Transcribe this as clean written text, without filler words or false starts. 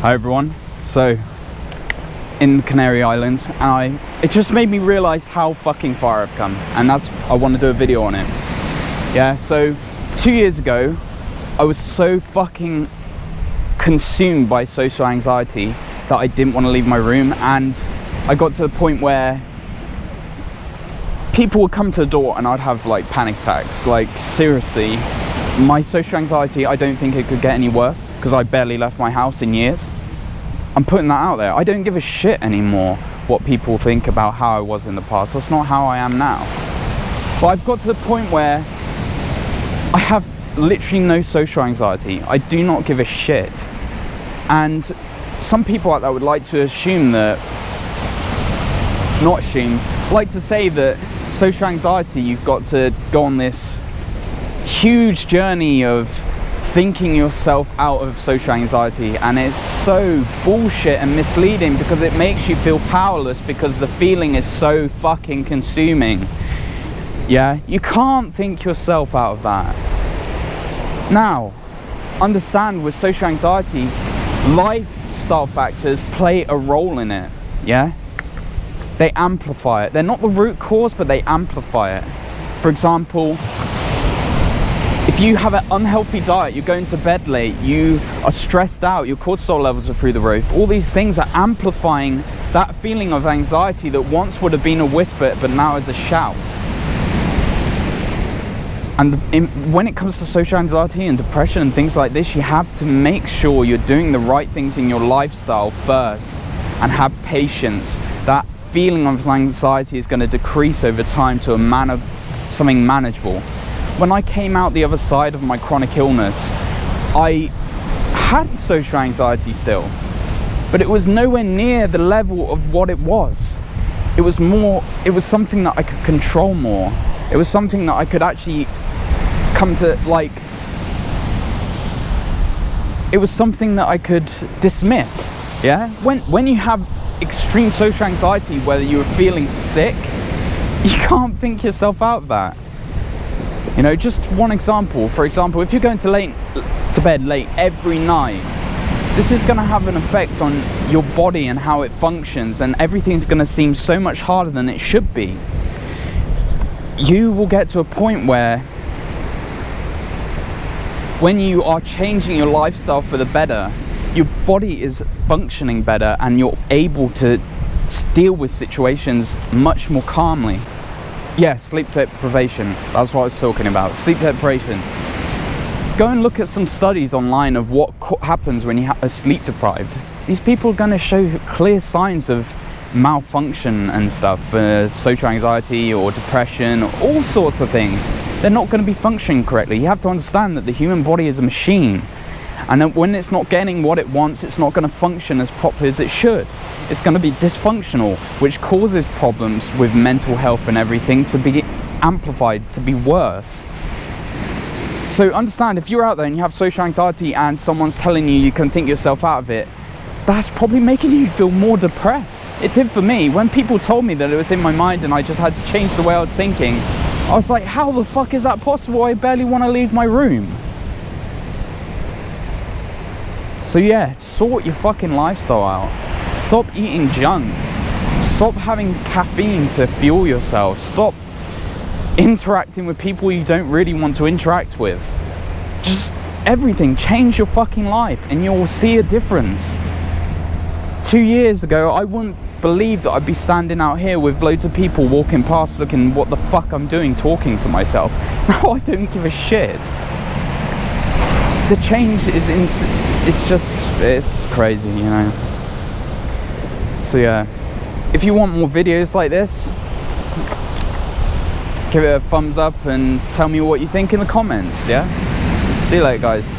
Hi everyone. So, in the Canary Islands, and it just made me realise how fucking far I've come, and I want to do a video on it. Yeah, so 2 years ago, I was so fucking consumed by social anxiety that I didn't want to leave my room, and I got to the point where people would come to the door and I'd have like panic attacks. Like, seriously, my social anxiety, I don't think it could get any worse because I barely left my house in years. I'm putting that out there. I don't give a shit anymore what people think about how I was in the past. That's not how I am now. But I've got to the point where I have literally no social anxiety. I do not give a shit. And some people out there would like to assume that, not assume, like to say that social anxiety, you've got to go on this huge journey of thinking yourself out of social anxiety, and it's so bullshit and misleading because it makes you feel powerless because the feeling is so fucking consuming. Yeah, you can't think yourself out of that. Now, understand with social anxiety, lifestyle factors play a role in it. Yeah, they amplify it. They're not the root cause, but they amplify it. For example, if you have an unhealthy diet, you're going to bed late, you are stressed out, your cortisol levels are through the roof, all these things are amplifying that feeling of anxiety that once would have been a whisper but now is a shout. And when it comes to social anxiety and depression and things like this, you have to make sure you're doing the right things in your lifestyle first and have patience. That feeling of anxiety is going to decrease over time to something manageable. When I came out the other side of my chronic illness, I had social anxiety still, but it was nowhere near the level of what it was. It was something that I could control more. It was something that I could actually come to, like, it was something that I could dismiss. Yeah? When you have extreme social anxiety, whether you're feeling sick, you can't think yourself out of that. You know, just one example. For example, if you're going to bed late every night, this is going to have an effect on your body and how it functions, and everything's going to seem so much harder than it should be. You will get to a point where when you are changing your lifestyle for the better, your body is functioning better and you're able to deal with situations much more calmly. Yeah, sleep deprivation, that's what I was talking about. Sleep deprivation. Go and look at some studies online of what happens when you are sleep deprived. These people are going to show clear signs of malfunction and stuff, social anxiety or depression, all sorts of things. They're not going to be functioning correctly. You have to understand that the human body is a machine, and that when it's not getting what it wants, it's not going to function as properly as it should. It's going to be dysfunctional, which causes problems with mental health and everything to be amplified, to be worse. So understand, if you're out there and you have social anxiety and someone's telling you can think yourself out of it, that's probably making you feel more depressed. It did for me. When people told me that it was in my mind and I just had to change the way I was thinking, I was like, how the fuck is that possible? I barely want to leave my room. So yeah, sort your fucking lifestyle out. Stop eating junk. Stop having caffeine to fuel yourself. Stop interacting with people you don't really want to interact with. Just everything. Change your fucking life and you'll see a difference. 2 years ago, I wouldn't believe that I'd be standing out here with loads of people walking past looking what the fuck I'm doing, talking to myself. Now I don't give a shit. The change is it's crazy, you know. So yeah, if you want more videos like this, give it a thumbs up and tell me what you think in the comments, yeah? See you later, guys.